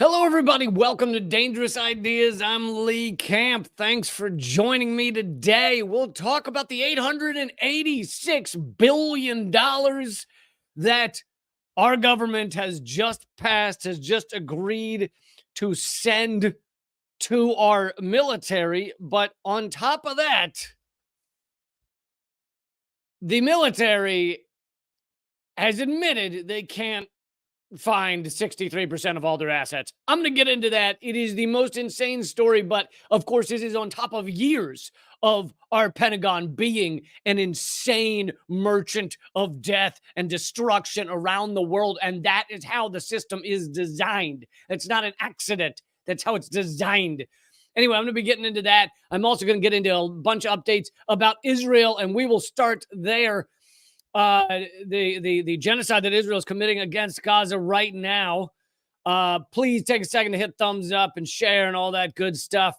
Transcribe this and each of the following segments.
Hello, everybody. Welcome to Dangerous Ideas. I'm Lee Camp. Thanks for joining me today. We'll talk about the $886 billion that our government has just passed, has just agreed to send to our military. But on top of that, the military has admitted they can't find 63% of all their assets. I'm going to get into that. It is the most insane story, but of course, this is on top of years of our Pentagon being an insane merchant of death and destruction around the world. And that is how the system is designed. It's not an accident. That's how it's designed. Anyway, I'm going to be getting into that. I'm also going to get into a bunch of updates about Israel, and we will start there. The genocide that Israel is committing against Gaza right now. Please take a second to hit thumbs up and share and all that good stuff.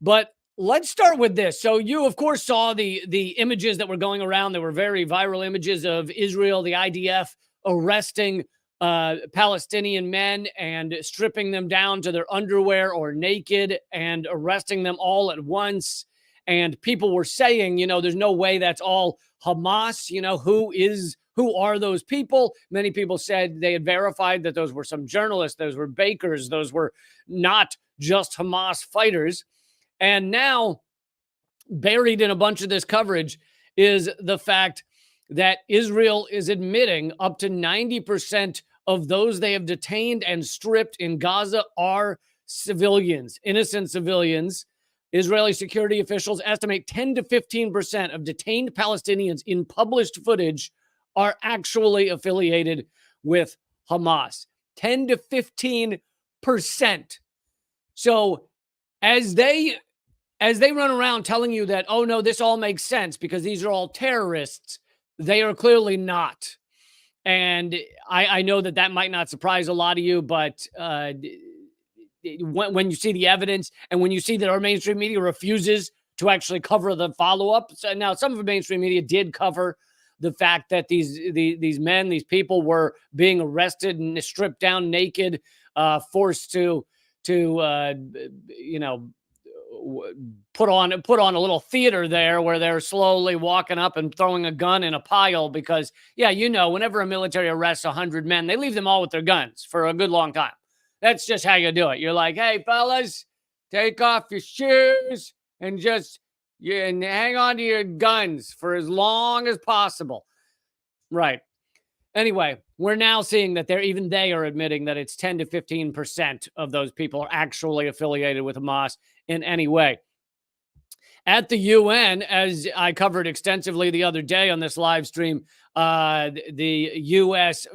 But let's start with this. So you, of course, saw the images that were going around. They were very viral images of Israel, the IDF, arresting Palestinian men and stripping them down to their underwear or naked and arresting them all at once. And people were saying, there's no way that's all Hamas. Who are those people? Many people said they had verified that those were some journalists, those were bakers, those were not just Hamas fighters. And now, buried in a bunch of this coverage is the fact that Israel is admitting up to 90% of those they have detained and stripped in Gaza are civilians, innocent civilians. Israeli security officials estimate 10 to 15% of detained Palestinians in published footage are actually affiliated with Hamas. 10 to 15%. So as they run around telling you that, oh no, this all makes sense because these are all terrorists, they are clearly not. And I know that might not surprise a lot of you, but when you see the evidence and when you see that our mainstream media refuses to actually cover the follow-up. So now some of the mainstream media did cover the fact that these men, these people were being arrested and stripped down naked, forced to put on a little theater there where they're slowly walking up and throwing a gun in a pile because, whenever a military arrests 100 men, they leave them all with their guns for a good long time. That's just how you do it. You're like, hey, fellas, take off your shoes and and hang on to your guns for as long as possible. Right. Anyway, we're now seeing that they are admitting that it's 10 to 15% of those people are actually affiliated with Hamas in any way. At the UN, as I covered extensively the other day on this live stream, the U.S.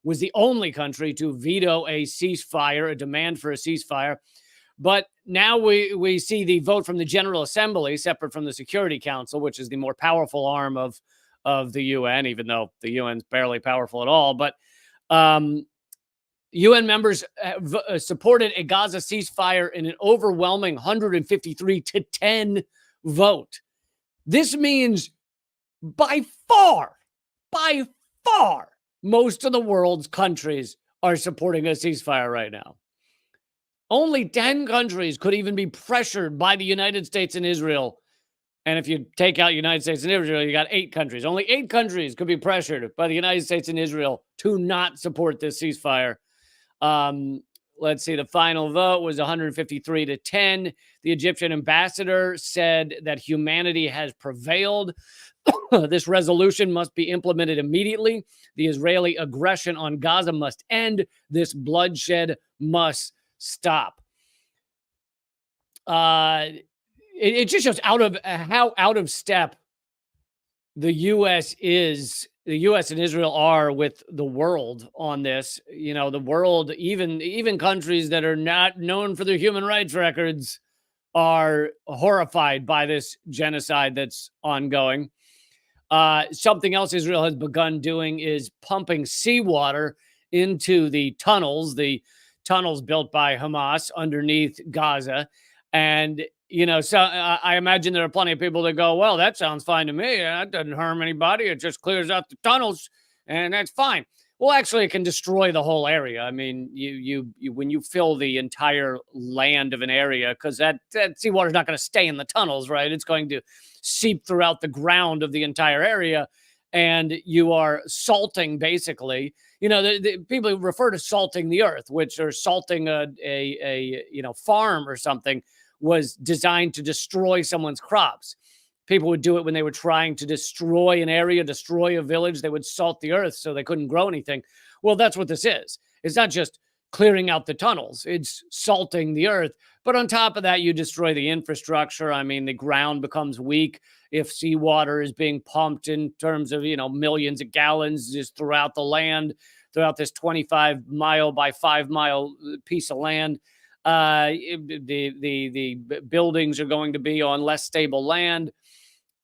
was the only country to veto a ceasefire, a demand for a ceasefire. But now we see the vote from the General Assembly, separate from the Security Council, which is the more powerful arm of the UN, even though the UN is barely powerful at all. But UN members supported a Gaza ceasefire in an overwhelming 153-10 vote. This means by far, most of the world's countries are supporting a ceasefire right now. Only 10 countries could even be pressured by the United States and Israel. And if you take out United States and Israel, you got 8 countries. Only 8 countries could be pressured by the United States and Israel to not support this ceasefire. Let's see. The final vote was 153-10. The Egyptian ambassador said that humanity has prevailed. This resolution must be implemented immediately. The Israeli aggression on Gaza must end. This bloodshed must stop. It just shows how out of step the U.S. and Israel are with the world on this. The world, even countries that are not known for their human rights records, are horrified by this genocide that's ongoing. Something else Israel has begun doing is pumping seawater into the tunnels built by Hamas underneath Gaza. And, so I imagine there are plenty of people that go, well, that sounds fine to me. That doesn't harm anybody. It just clears out the tunnels and that's fine. Well, actually, it can destroy the whole area. I mean, when you fill the entire land of an area, because that seawater is not going to stay in the tunnels, right? It's going to seep throughout the ground of the entire area, and you are salting basically. The people refer to salting the earth, which or salting a farm or something was designed to destroy someone's crops. People would do it when they were trying to destroy an area, destroy a village. They would salt the earth so they couldn't grow anything. Well, that's what this is. It's not just clearing out the tunnels, it's salting the earth. But on top of that, you destroy the infrastructure. I mean, the ground becomes weak if seawater is being pumped in terms of, millions of gallons just throughout the land, throughout this 25-mile by 5-mile piece of land. The buildings are going to be on less stable land.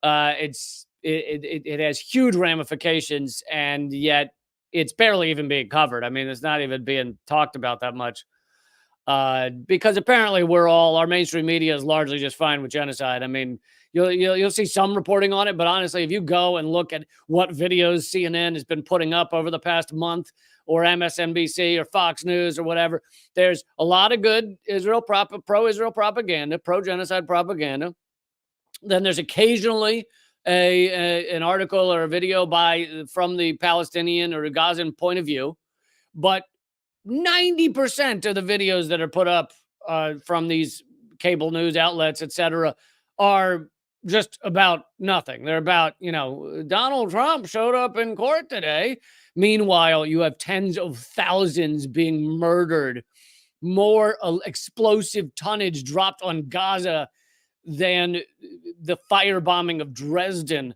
It has huge ramifications, and yet it's barely even being covered. I mean, it's not even being talked about that much, because apparently our mainstream media is largely just fine with genocide. I mean, you'll see some reporting on it, but honestly, if you go and look at what videos CNN has been putting up over the past month, or MSNBC or Fox News or whatever, there's a lot of good pro-Israel propaganda, pro-genocide propaganda. Then there's occasionally an article or a video from the Palestinian or Gazan point of view, but 90% of the videos that are put up from these cable news outlets, etc., are just about nothing. They're about, Donald Trump showed up in court today. Meanwhile, you have tens of thousands being murdered, more explosive tonnage dropped on Gaza than the firebombing of Dresden.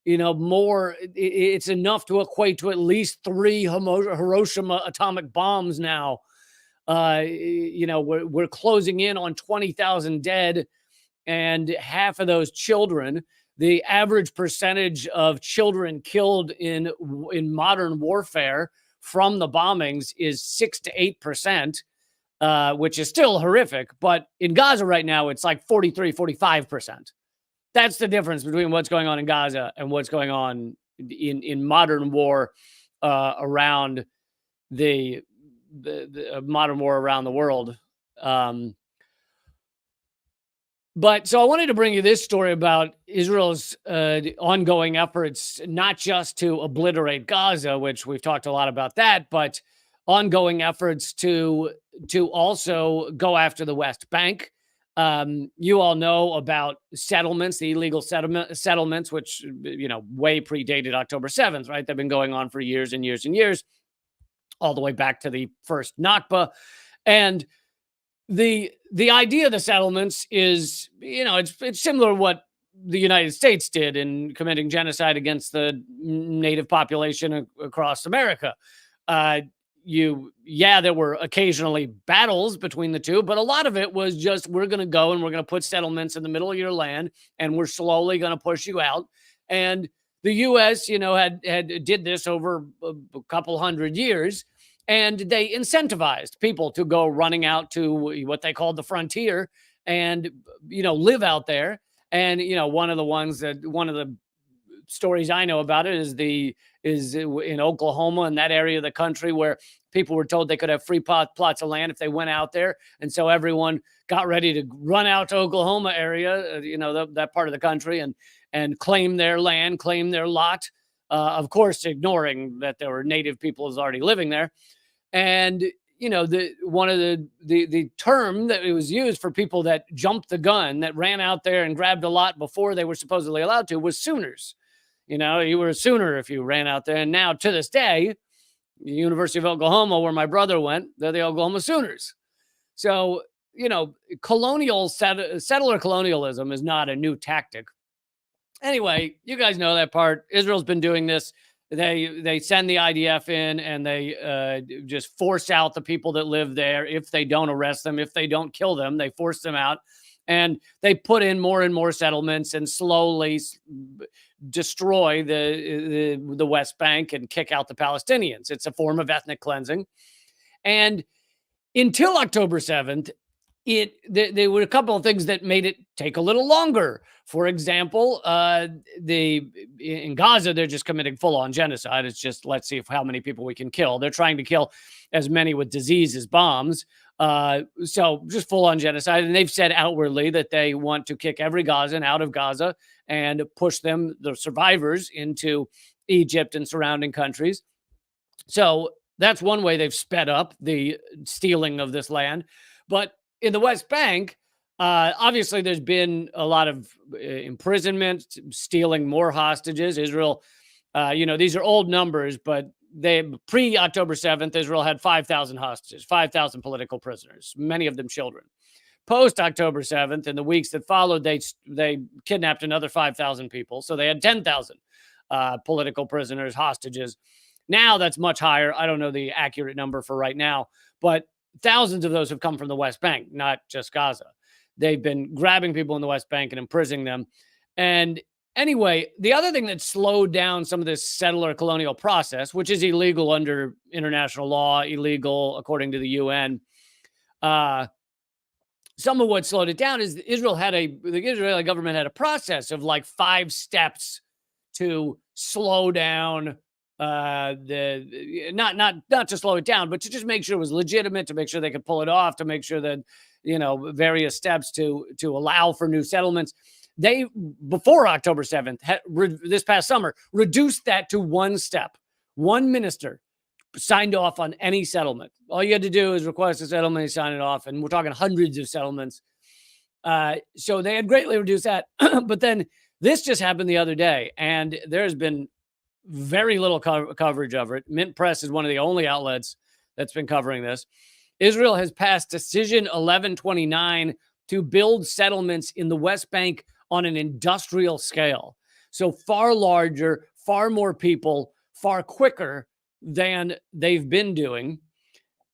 More, it's enough to equate to at least 3 Hiroshima atomic bombs now. We're closing in on 20,000 dead, and half of those children. The average percentage of children killed in modern warfare from the bombings is 6 to 8%, which is still horrific. But in Gaza right now, it's like 43, 45%. That's the difference between what's going on in Gaza and what's going on in modern war around the modern war around the world. But so I wanted to bring you this story about Israel's ongoing efforts, not just to obliterate Gaza, which we've talked a lot about that, but ongoing efforts to also go after the West Bank. You all know about settlements, the illegal settlements, which, way predated October 7th, right? They've been going on for years and years and years, all the way back to the first Nakba. And the idea of the settlements is, it's similar to what the United States did in committing genocide against the native population across America. There were occasionally battles between the two, but a lot of it was just, we're going to go and we're going to put settlements in the middle of your land, and we're slowly going to push you out. And the U.S., did this over a couple hundred years. And they incentivized people to go running out to what they called the frontier and, live out there. And, one of the stories I know about it is in Oklahoma, in that area of the country where people were told they could have free plots of land if they went out there. And so everyone got ready to run out to Oklahoma area, that part of the country, and claim their land, claim their lot. Of course, ignoring that there were native peoples already living there. And, one of the term that it was used for people that jumped the gun, that ran out there and grabbed a lot before they were supposedly allowed to, was Sooners. You were a Sooner if you ran out there. And now, to this day, the University of Oklahoma, where my brother went, they're the Oklahoma Sooners. So, settler colonialism is not a new tactic. Anyway, you guys know that part. Israel's been doing this. They send the IDF in, and they just force out the people that live there. If they don't arrest them, if they don't kill them, they force them out. And they put in more and more settlements and slowly destroy the West Bank and kick out the Palestinians. It's a form of ethnic cleansing. And until October 7th, there were a couple of things that made it take a little longer. For example, in Gaza, they're just committing full-on genocide. It's just, let's see how many people we can kill. They're trying to kill as many with disease as bombs. So just full-on genocide. And they've said outwardly that they want to kick every Gazan out of Gaza and push them, the survivors, into Egypt and surrounding countries. So that's one way they've sped up the stealing of this land. But in the West Bank, obviously there's been a lot of imprisonment, stealing more hostages. Israel, these are old numbers, but they pre-October 7th, Israel had 5,000 hostages, 5,000 political prisoners, many of them children. Post-October 7th, in the weeks that followed, they kidnapped another 5,000 people. So they had 10,000 political prisoners, hostages. Now that's much higher. I don't know the accurate number for right now, but thousands of those have come from the West Bank, not just Gaza. They've been grabbing people in the West Bank and imprisoning them. And anyway, the other thing that slowed down some of this settler colonial process, which is illegal under international law, illegal according to the UN, some of what slowed it down is the Israeli government had a process of like 5 steps to slow down not to slow it down, but to just make sure it was legitimate, to make sure they could pull it off, to make sure that, various steps to allow for new settlements. They, before October 7th, this past summer, reduced that to 1 step. One minister signed off on any settlement. All you had to do is request a settlement, sign it off, and we're talking hundreds of settlements. So they had greatly reduced that. But then this just happened the other day, and there's been very little coverage of it. Mint Press is one of the only outlets that's been covering this. Israel has passed Decision 1129 to build settlements in the West Bank on an industrial scale. So far larger, far more people, far quicker than they've been doing.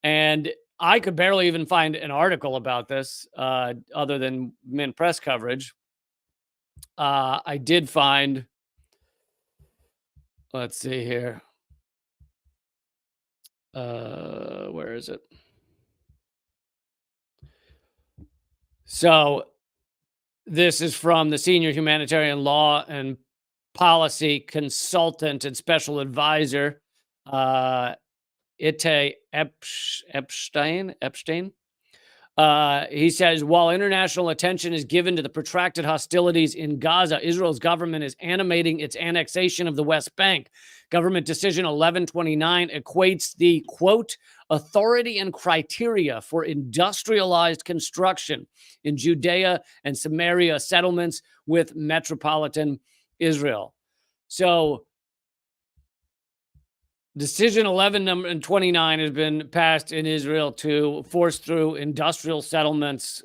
And I could barely even find an article about this other than Mint Press coverage. I did find, let's see here. Where is it? So this is from the senior humanitarian law and policy consultant and special advisor, Ite Epstein. He says, while international attention is given to the protracted hostilities in Gaza, Israel's government is animating its annexation of the West Bank. Government Decision 1129 equates the, quote, authority and criteria for industrialized construction in Judea and Samaria settlements with metropolitan Israel. So Decision 1129 has been passed in Israel to force through industrial settlements,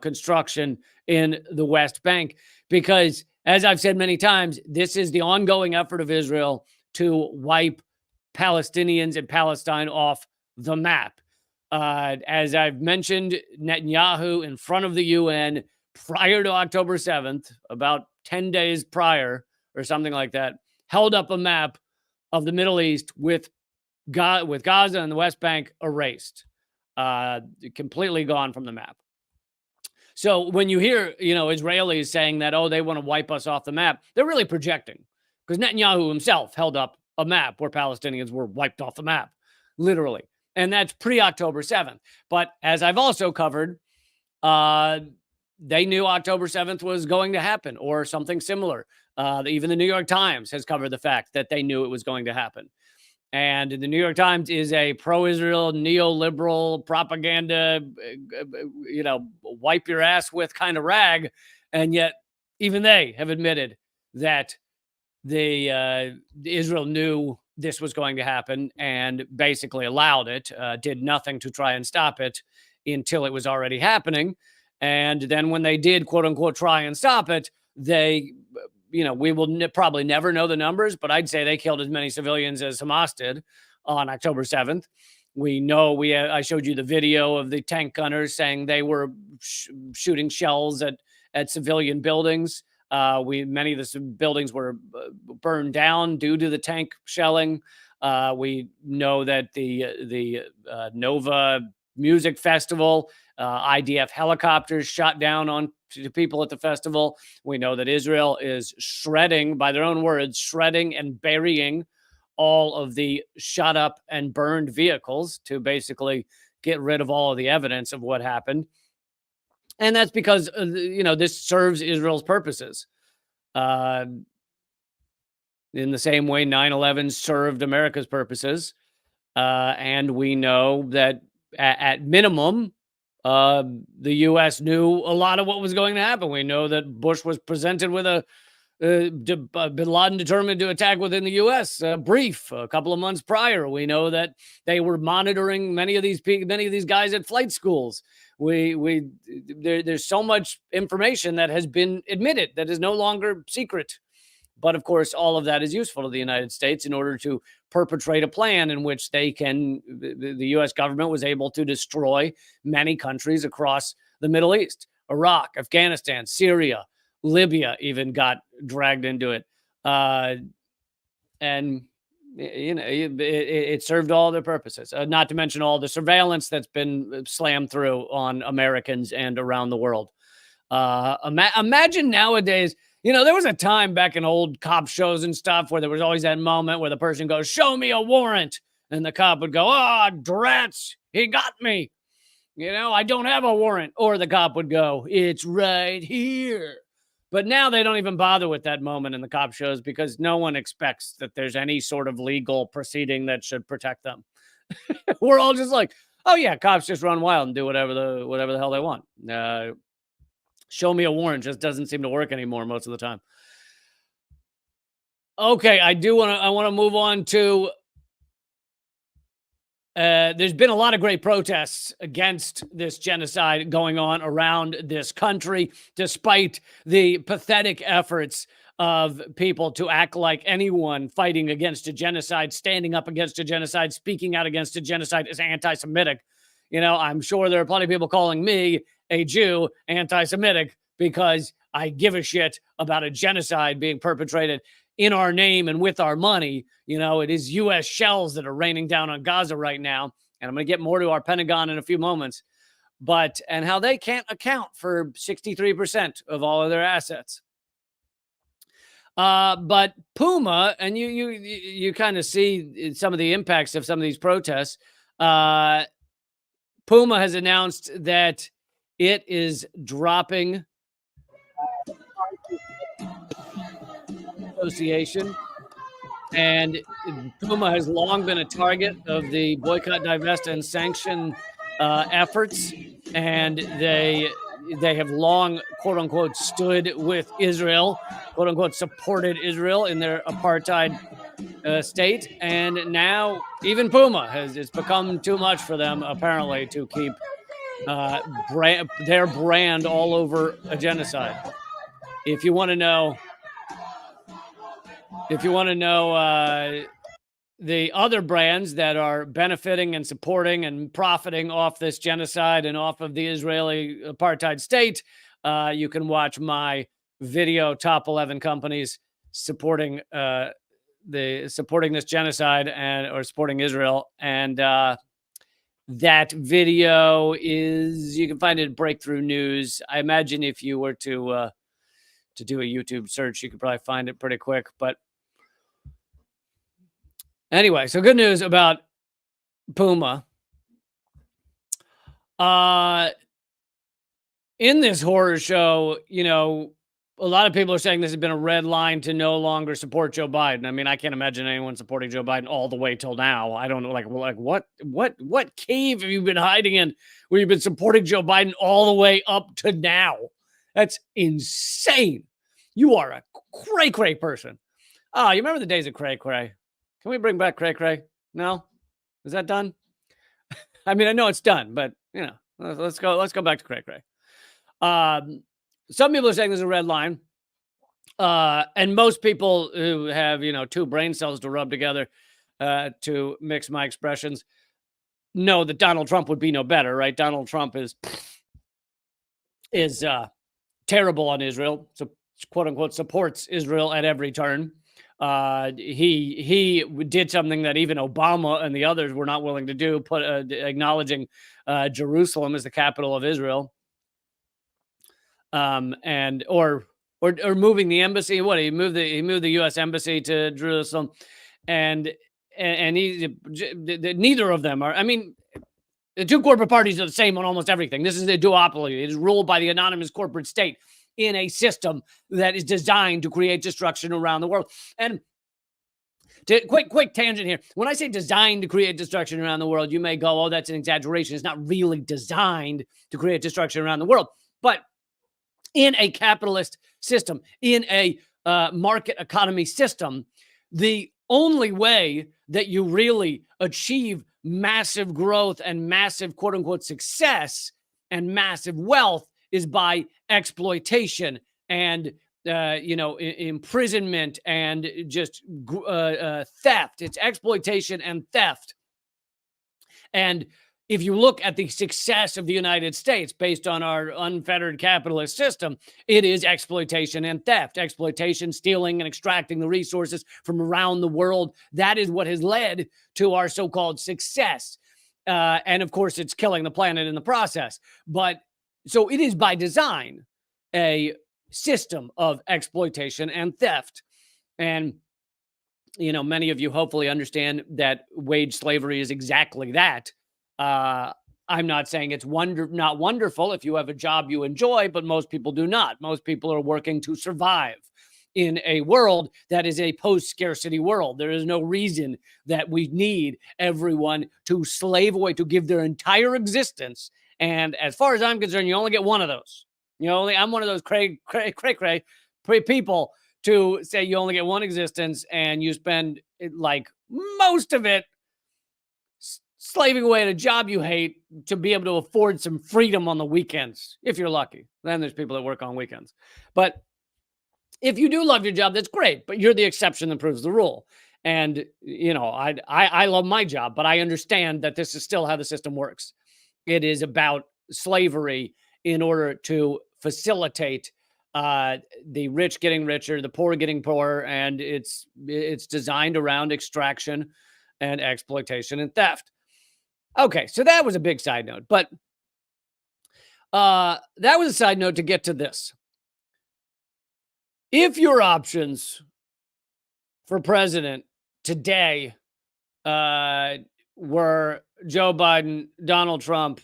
construction in the West Bank, because, as I've said many times, this is the ongoing effort of Israel to wipe Palestinians and Palestine off the map. As I've mentioned, Netanyahu in front of the UN prior to October 7th, about 10 days prior or something like that, held up a map of the Middle East with Gaza and the West Bank erased, completely gone from the map. So when you hear, Israelis saying that, oh, they want to wipe us off the map, they're really projecting, because Netanyahu himself held up a map where Palestinians were wiped off the map, literally. And that's pre-October 7th. But as I've also covered, they knew October 7th was going to happen or something similar. Even the New York Times has covered the fact that they knew it was going to happen. And the New York Times is a pro-Israel, neoliberal propaganda, wipe your ass with kind of rag. And yet even they have admitted that Israel knew this was going to happen and basically allowed it, did nothing to try and stop it until it was already happening. And then when they did, quote unquote, try and stop it, they, we will probably never know the numbers, but I'd say they killed as many civilians as Hamas did on October 7th. We know I showed you the video of the tank gunners saying they were shooting shells at civilian buildings. Many of the buildings were burned down due to the tank shelling. We know that the Nova music festival. IDF helicopters shot down on to people at the festival. We know that Israel is shredding, by their own words, shredding and burying all of the shot up and burned vehicles to basically get rid of all of the evidence of what happened. And that's because, this serves Israel's purposes. In the same way 9/11 served America's purposes. And we know that at minimum, the U.S. knew a lot of what was going to happen. We know that Bush was presented with a Bin Laden determined to attack within the U.S. Brief a couple of months prior. We know that they were monitoring many of these guys at flight schools. There's so much information that has been admitted that is no longer secret. But of course, all of that is useful to the United States in order to perpetrate a plan in which the U.S. government was able to destroy many countries across the Middle East. Iraq, Afghanistan, Syria, Libya even got dragged into it. And it served all their purposes, not to mention all the surveillance that's been slammed through on Americans and around the world. Imagine nowadays, there was a time back in old cop shows and stuff where there was always that moment where the person goes, "Show me a warrant." And the cop would go, "Ah, drats, he got me. I don't have a warrant." Or the cop would go, "It's right here." But now they don't even bother with that moment in the cop shows because no one expects that there's any sort of legal proceeding that should protect them. We're all just like, "Oh yeah, cops just run wild and do whatever the hell they want." Show me a warrant just doesn't seem to work anymore most of the time. Okay, I want to move on to there's been a lot of great protests against this genocide going on around this country, despite the pathetic efforts of people to act like anyone fighting against a genocide, standing up against a genocide, speaking out against a genocide is anti-Semitic. I'm sure there are plenty of people calling me, a Jew, anti-Semitic because I give a shit about a genocide being perpetrated in our name and with our money. It is U.S. shells that are raining down on Gaza right now. And I'm going to get more to our Pentagon in a few moments. And how they can't account for 63% of all of their assets. But Puma, and you kind of see some of the impacts of some of these protests. Puma has announced that it is dropping association, and Puma has long been a target of the boycott, divest, and sanction efforts, and they have long, quote unquote, stood with Israel, quote unquote, supported Israel in their apartheid state, and now even Puma it's become too much for them apparently to keep their brand all over a genocide. If you want to know the other brands that are benefiting and supporting and profiting off this genocide and off of the Israeli apartheid state, you can watch my video, Top 11 Companies Supporting this genocide or supporting Israel. And that video you can find it at Breakthrough News. I imagine if you were to do a YouTube search, you could probably find it pretty quick. But anyway, so good news about Puma. In this horror show, a lot of people are saying this has been a red line to no longer support Joe Biden. I mean, I can't imagine anyone supporting Joe Biden all the way till now. I don't know, like what cave have you been hiding in where you've been supporting Joe Biden all the way up to now? That's insane. You are a cray-cray person. Oh, you remember the days of cray-cray? Can we bring back cray-cray? No? Is that done? I mean, I know it's done, but, let's go back to cray-cray. Some people are saying there's a red line. And most people who have, two brain cells to rub together to mix my expressions know that Donald Trump would be no better, right? Donald Trump is terrible on Israel. So, quote unquote, supports Israel at every turn. He did something that even Obama and the others were not willing to do, acknowledging Jerusalem as the capital of Israel, and or moving the embassy. What he moved the U.S. embassy to Jerusalem, and neither of them are. I mean, the two corporate parties are the same on almost everything. This is a duopoly. It is ruled by the anonymous corporate state in a system that is designed to create destruction around the world. And quick tangent here. When I say designed to create destruction around the world, you may go, oh, that's an exaggeration. It's not really designed to create destruction around the world. But in a capitalist system, in a market economy system, the only way that you really achieve massive growth and massive quote unquote success and massive wealth is by exploitation and imprisonment and just theft. It's exploitation and theft. And if you look at the success of the United States based on our unfettered capitalist system, it is exploitation and theft. Exploitation, stealing, and extracting the resources from around the world. That is what has led to our so-called success. And of course, it's killing the planet in the process. But so it is by design a system of exploitation and theft. And many of you hopefully understand that wage slavery is exactly that. I'm not saying it's not wonderful if you have a job you enjoy, but most people do not. Most people are working to survive in a world that is a post-scarcity world. There is no reason that we need everyone to slave away, to give their entire existence. And as far as I'm concerned, you only get one of those. I'm one of those cray people to say you only get one existence and you spend like most of it slaving away at a job you hate to be able to afford some freedom on the weekends, if you're lucky. Then there's people that work on weekends. But if you do love your job, that's great. But you're the exception that proves the rule. And, I love my job, but I understand that this is still how the system works. It is about slavery in order to facilitate the rich getting richer, the poor getting poorer, and it's designed around extraction and exploitation and theft. Okay, so that was a big side note, but that was a side note to get to this. If your options for president today were Joe Biden, Donald Trump,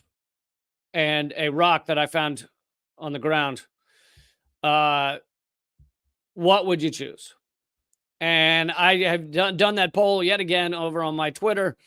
and a rock that I found on the ground, what would you choose? And I have done that poll yet again over on my Twitter.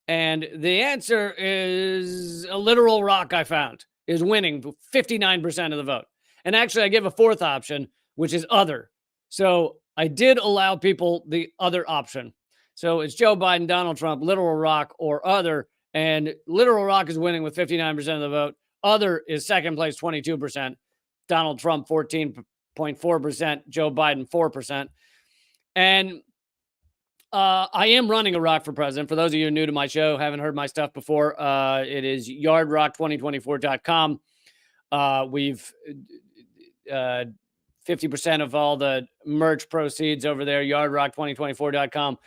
And the answer is a literal rock I found is winning 59% of the vote. And actually, I give a fourth option, which is other. So I did allow people the other option. So it's Joe Biden, Donald Trump, literal rock, or other. And literal rock is winning with 59% of the vote. Other is second place, 22%. Donald Trump, 14.4%. Joe Biden, 4%. And I am running a rock for president. For those of you new to my show, haven't heard my stuff before, it is yardrock2024.com. We've 50% of all the merch proceeds over there, yardrock2024.com,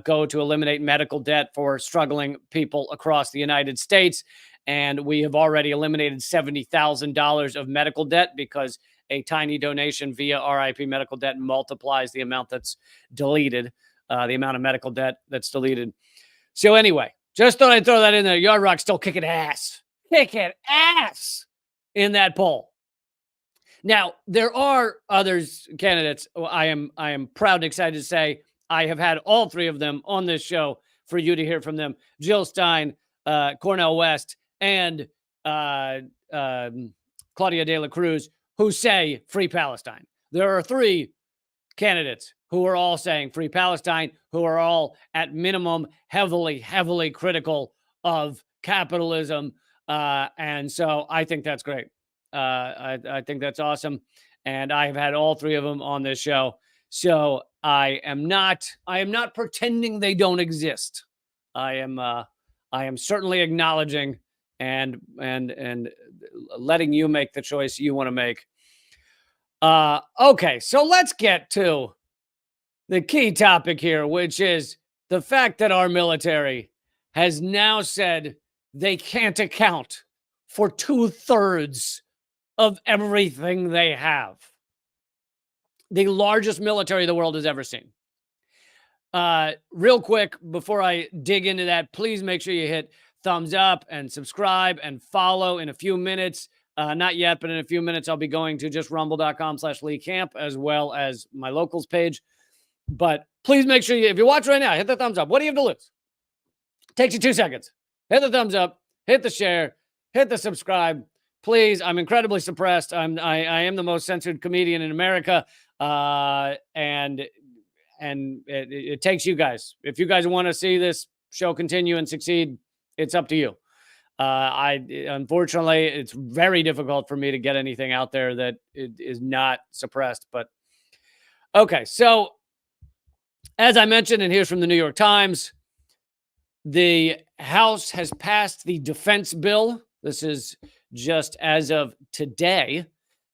go to eliminate medical debt for struggling people across the United States. And we have already eliminated $70,000 of medical debt because a tiny donation via RIP medical debt multiplies the amount that's deleted. The amount of medical debt that's deleted. So anyway, just thought I'd throw that in there. Yard Rock's still kicking ass in that poll. Now, there are others candidates. I am proud and excited to say I have had all three of them on this show for you to hear from them. Jill Stein, Cornel West, and Claudia de la Cruz, who say free Palestine. There are three candidates who are all saying free Palestine, who are all at minimum heavily critical of capitalism. And so I think that's great. I think that's awesome. And I have had all three of them on this show. So I am not pretending they don't exist. I am certainly acknowledging and letting you make the choice you want to make. Okay, so let's get to the key topic here, which is the fact that our military has now said they can't account for 2/3 of everything they have. The largest military the world has ever seen. Real quick, before I dig into that, please make sure you hit thumbs up and subscribe and follow in a few minutes. Not yet, but in a few minutes, I'll be going to just rumble.com/Lee Camp as well as my locals page. But please make sure if you're watching right now, hit the thumbs up. What do you have to lose? Takes you 2 seconds. Hit the thumbs up, hit the share, hit the subscribe. Please, I'm incredibly suppressed. I am the most censored comedian in America. And it takes you guys. If you guys want to see this show continue and succeed, it's up to you. Unfortunately, it's very difficult for me to get anything out there that is not suppressed. But okay, so as I mentioned, and here's from the New York Times, the House has passed the defense bill. This is just as of today.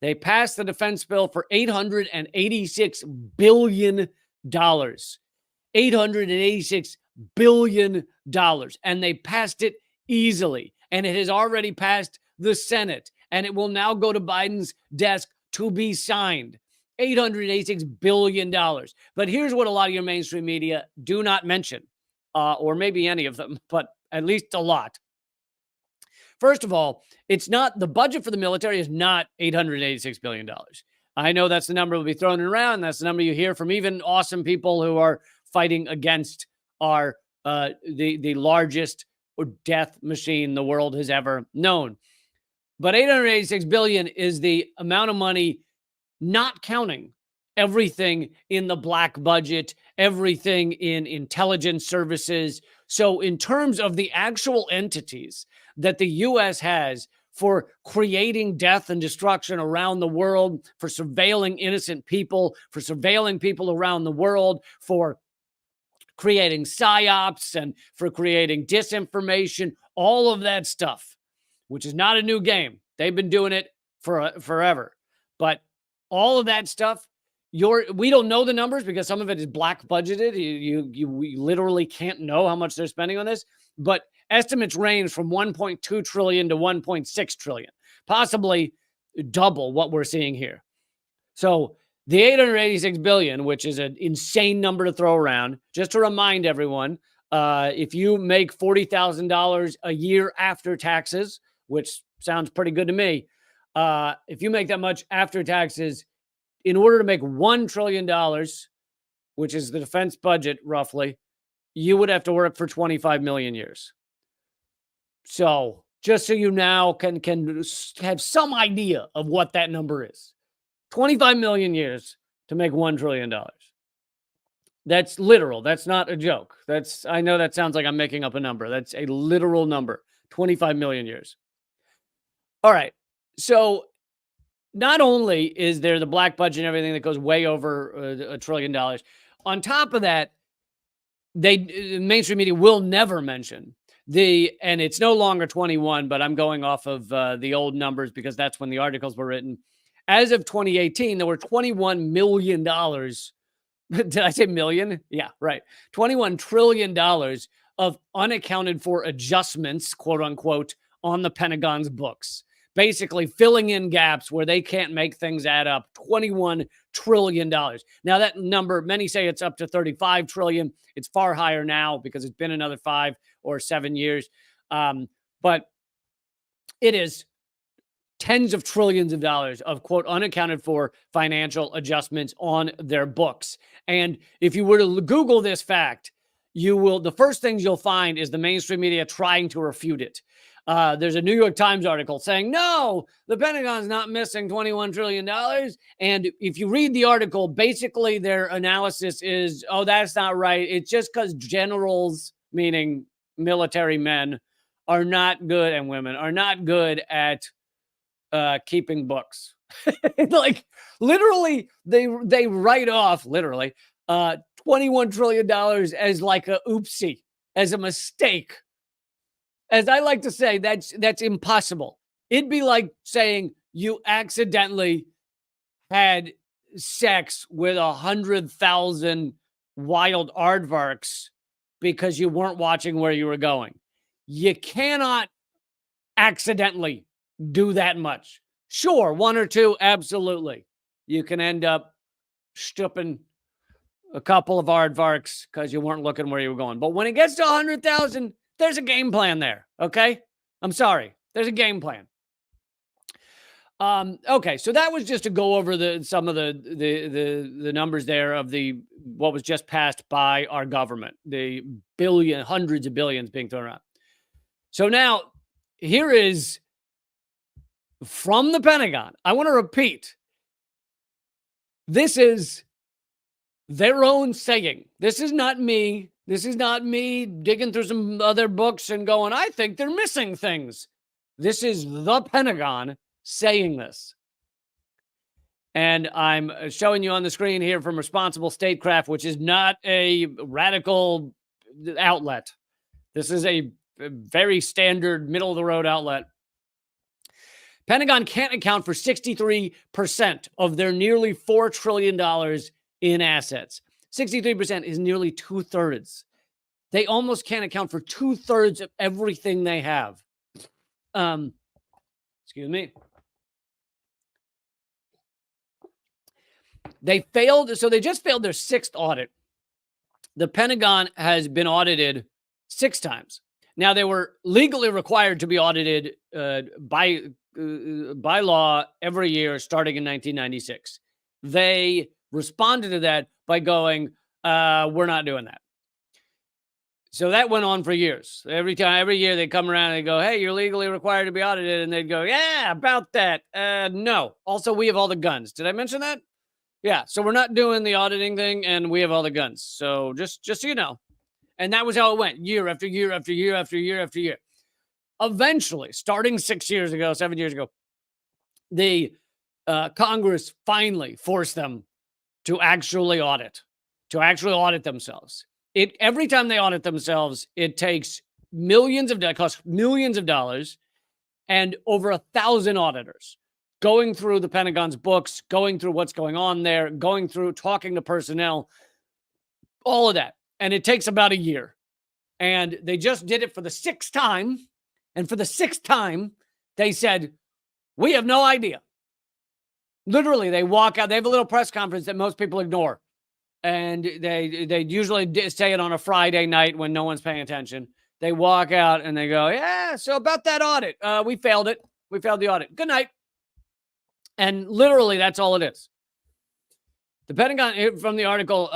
They passed the defense bill for $886 billion. $886 billion. And they passed it easily. And it has already passed the Senate. And it will now go to Biden's desk to be signed. $886 billion. But here's what a lot of your mainstream media do not mention, or maybe any of them, but at least a lot. First of all, it's not the budget for the military is not $886 billion. I know that's the number will be thrown around. That's the number you hear from even awesome people who are fighting against our the largest death machine the world has ever known. But $886 billion is the amount of money, not counting everything in the black budget, everything in intelligence services. So in terms of the actual entities that the U.S. has for creating death and destruction around the world, for surveilling innocent people, for surveilling people around the world, for creating psyops and for creating disinformation, all of that stuff, which is not a new game. They've been doing it for forever. But all of that stuff, we don't know the numbers because some of it is black budgeted. We literally can't know how much they're spending on this. But estimates range from 1.2 trillion to 1.6 trillion, possibly double what we're seeing here. So the 886 billion, which is an insane number to throw around, just to remind everyone, if you make $40,000 a year after taxes, which sounds pretty good to me, if you make that much after taxes, in order to make $1 trillion, which is the defense budget roughly, you would have to work for 25 million years. So just so you now can have some idea of what that number is. 25 million years to make $1 trillion. That's literal. That's not a joke. I know that sounds like I'm making up a number. That's a literal number. 25 million years. All right. So not only is there the black budget and everything that goes way over $1 trillion, on top of that, mainstream media will never mention and it's no longer 21, but I'm going off of the old numbers because that's when the articles were written. As of 2018, there were $21 million. Did I say million? Yeah, right. $21 trillion of unaccounted for adjustments, quote unquote, on the Pentagon's books. Basically filling in gaps where they can't make things add up. $21 trillion. Now that number, many say it's up to 35 trillion. It's far higher now because it's been another 5 or 7 years. But it is tens of trillions of dollars of, quote, unaccounted for financial adjustments on their books. And if you were to Google this fact, the first things you'll find is the mainstream media trying to refute it. There's a New York Times article saying, no, the Pentagon's not missing $21 trillion. And if you read the article, basically their analysis is, oh, that's not right. It's just because generals, meaning military men, are not good, and women are not good at keeping books. Like literally, they write off literally $21 trillion as like a oopsie, as a mistake. As I like to say, that's impossible. It'd be like saying you accidentally had sex with 100,000 wild aardvarks because you weren't watching where you were going. You cannot accidentally do that much. Sure, one or two, absolutely. You can end up stooping a couple of aardvarks because you weren't looking where you were going. But when it gets to 100,000, there's a game plan there, okay? I'm sorry. There's a game plan. Okay, so that was just to go over some of the numbers there of what was just passed by our government, the hundreds of billions being thrown around. So now here is from the Pentagon. I want to repeat. This is their own saying. This is not me. This is not me digging through some other books and going, I think they're missing things. This is the Pentagon saying this. And I'm showing you on the screen here from Responsible Statecraft, which is not a radical outlet. This is a very standard middle-of-the-road outlet. Pentagon can't account for 63% of their nearly $4 trillion in assets. 63% is nearly 2/3. They almost can't account for 2/3 of everything they have. Excuse me. They failed. So they just failed their 6th audit. The Pentagon has been audited 6 times. Now, they were legally required to be audited by law every year starting in 1996. They responded to that by going, we're not doing that. So that went on for years. Every year they come around and they go, hey, you're legally required to be audited. And they'd go, yeah, about that. No. Also, we have all the guns. Did I mention that? Yeah. So we're not doing the auditing thing and we have all the guns. So just so you know. And that was how it went year after year after year after year after year. Eventually, starting 7 years ago, the Congress finally forced them to actually audit themselves. Every time they audit themselves, it takes costs millions of dollars, and over 1,000 auditors going through the Pentagon's books, going through what's going on there, going through talking to personnel, all of that. And it takes about a year. And they just did it for the 6th time. And for the 6th time, they said, we have no idea. Literally, they walk out. They have a little press conference that most people ignore. And they usually say it on a Friday night when no one's paying attention. They walk out and they go, yeah, so about that audit, we failed it. We failed the audit. Good night. And literally, that's all it is. The Pentagon, from the article,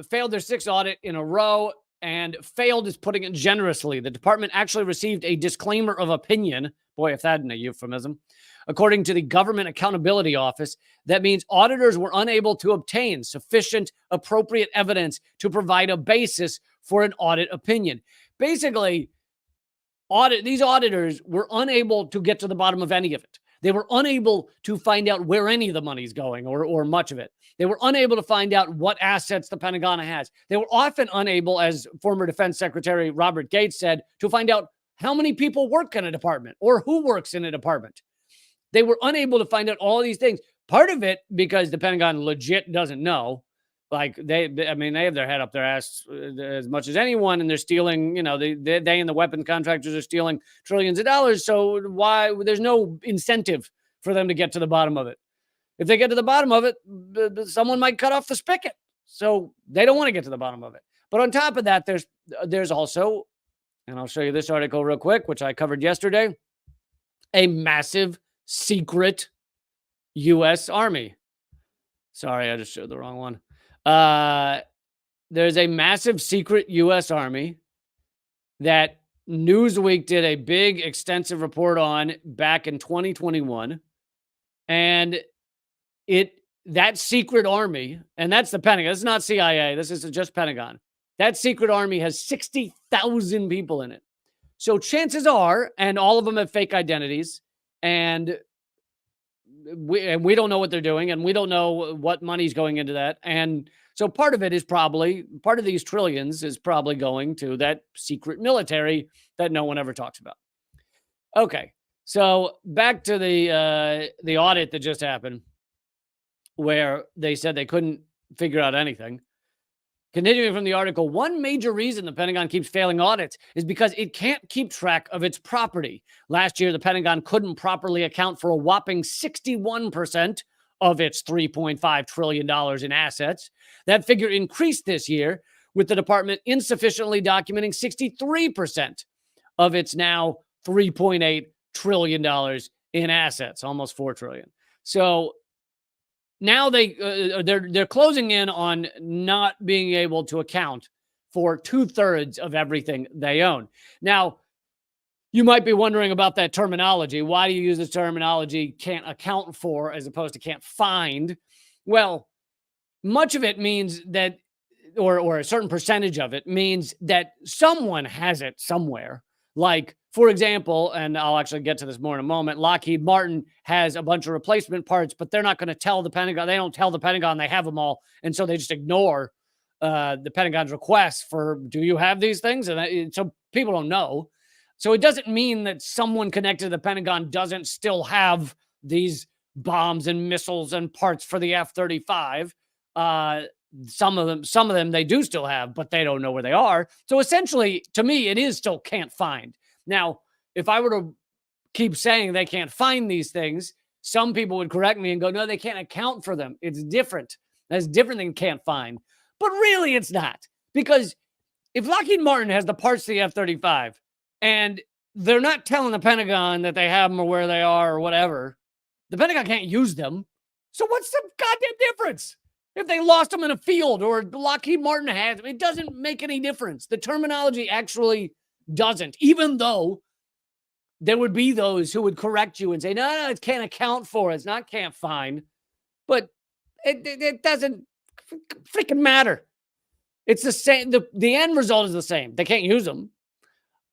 failed their 6th audit in a row, and failed is putting it generously. The department actually received a disclaimer of opinion. Boy, if that's a euphemism. According to the Government Accountability Office, that means auditors were unable to obtain sufficient appropriate evidence to provide a basis for an audit opinion. Basically, these auditors were unable to get to the bottom of any of it. They were unable to find out where any of the money's going or much of it. They were unable to find out what assets the Pentagon has. They were often unable, as former Defense Secretary Robert Gates said, to find out how many people work in a department or who works in a department. They were unable to find out all these things. Part of it because the Pentagon legit doesn't know. Like they have their head up their ass as much as anyone, and they're stealing, they and the weapons contractors are stealing trillions of dollars. So there's no incentive for them to get to the bottom of it. If they get to the bottom of it, someone might cut off the spigot. So they don't want to get to the bottom of it. But on top of that, there's also, and I'll show you this article real quick, which I covered yesterday, a massive secret U.S. Army. Sorry, I just showed the wrong one. There's a massive secret U.S. Army that Newsweek did a big, extensive report on back in 2021. And that secret army, and that's the Pentagon. It's not CIA. This is just Pentagon. That secret army has 60,000 people in it. So chances are, and all of them have fake identities, and we don't know what they're doing, and we don't know what money's going into that. And so part of these trillions is probably going to that secret military that no one ever talks about. Okay, so back to the audit that just happened, where they said they couldn't figure out anything. Continuing from the article, one major reason the Pentagon keeps failing audits is because it can't keep track of its property. Last year, the Pentagon couldn't properly account for a whopping 61% of its $3.5 trillion in assets. That figure increased this year, with the department insufficiently documenting 63% of its now $3.8 trillion in assets, almost $4 trillion. So now they're closing in on not being able to account for 2/3 of everything they own. Now, you might be wondering about that terminology. Why do you use this terminology, can't account for, as opposed to can't find? Well, much of it means that, or a certain percentage of it means that someone has it somewhere. Like, for example, and I'll actually get to this more in a moment, Lockheed Martin has a bunch of replacement parts, but they're not going to tell the Pentagon. They don't tell the Pentagon they have them all. And so they just ignore the Pentagon's requests for, do you have these things? And so people don't know. So it doesn't mean that someone connected to the Pentagon doesn't still have these bombs and missiles and parts for the F-35. Some of them they do still have, but they don't know where they are. So essentially, to me, it is still can't find. Now, if I were to keep saying they can't find these things, some people would correct me and go, no, they can't account for them. It's different. That's different than can't find. But really, it's not. Because if Lockheed Martin has the parts to the F-35 and they're not telling the Pentagon that they have them or where they are or whatever, the Pentagon can't use them. So what's the goddamn difference? If they lost them in a field or Lockheed Martin has them, it doesn't make any difference. The terminology actually doesn't, even though there would be those who would correct you and say, no, it can't account for. It's not can't find. But it doesn't freaking matter. It's the same. The end result is the same. They can't use them.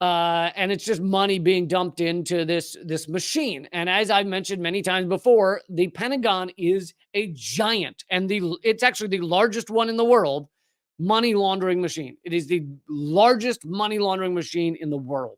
And it's just money being dumped into this machine. And as I've mentioned many times before, the Pentagon is a giant, and it's actually the largest one in the world, money laundering machine. It is the largest money laundering machine in the world.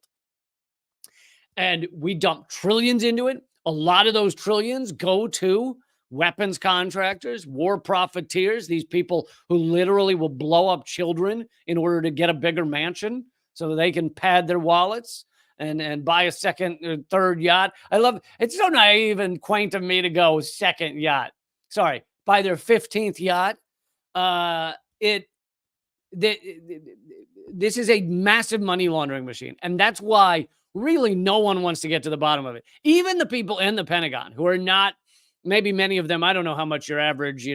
And we dump trillions into it. A lot of those trillions go to weapons contractors, war profiteers, these people who literally will blow up children in order to get a bigger mansion so that they can pad their wallets and buy a second or third yacht. I love, it's so naive and quaint of me to go second yacht. Sorry, buy their 15th yacht. This is a massive money laundering machine. And that's why really no one wants to get to the bottom of it. Even the people in the Pentagon who are not, maybe many of them, I don't know how much your average,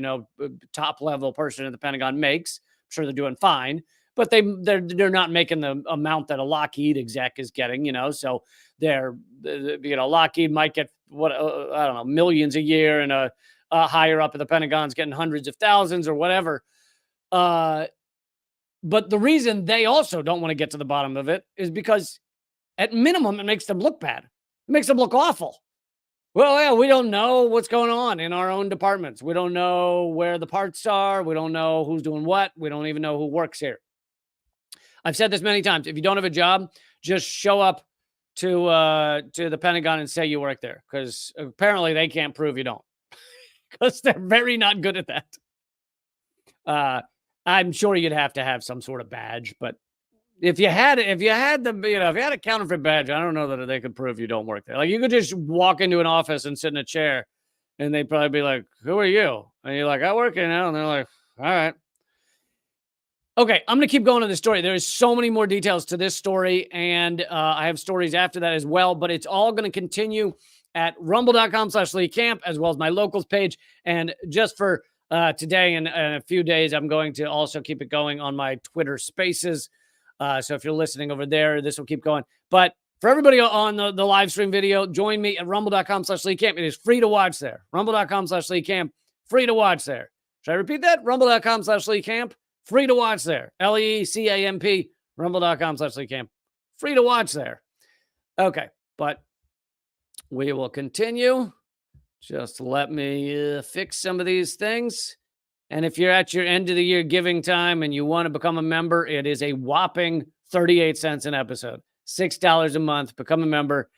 top level person in the Pentagon makes. I'm sure they're doing fine. But they're not making the amount that a Lockheed exec is getting, so they're, Lockheed might get I don't know, millions a year, and a higher up at the Pentagon's getting hundreds of thousands or whatever. But the reason they also don't want to get to the bottom of it is because at minimum, it makes them look bad. It makes them look awful. Well, yeah, we don't know what's going on in our own departments. We don't know where the parts are. We don't know who's doing what. We don't even know who works here. I've said this many times. If you don't have a job, just show up to the Pentagon and say you work there, because apparently they can't prove you don't, because they're very not good at that. I'm sure you'd have to have some sort of badge, but if you had a counterfeit badge, I don't know that they could prove you don't work there. Like, you could just walk into an office and sit in a chair, and they'd probably be like, "Who are you?" And you're like, "I work here now," and they're like, "All right." Okay, I'm going to keep going to the story. There's so many more details to this story, and I have stories after that as well, but it's all going to continue at rumble.com/Lee Camp, as well as my locals page. And just for today and a few days, I'm going to also keep it going on my Twitter Spaces. So if you're listening over there, this will keep going. But for everybody on the live stream video, join me at rumble.com/Lee Camp. It is free to watch there. Rumble.com/Lee Camp, free to watch there. Should I repeat that? Rumble.com/Lee Camp. Free to watch there. LEECAMP, rumble.com/Lee Camp. Free to watch there. Okay, but we will continue. Just let me fix some of these things. And if you're at your end of the year giving time and you want to become a member, it is a whopping 38 cents an episode. $6 a month. Become a member.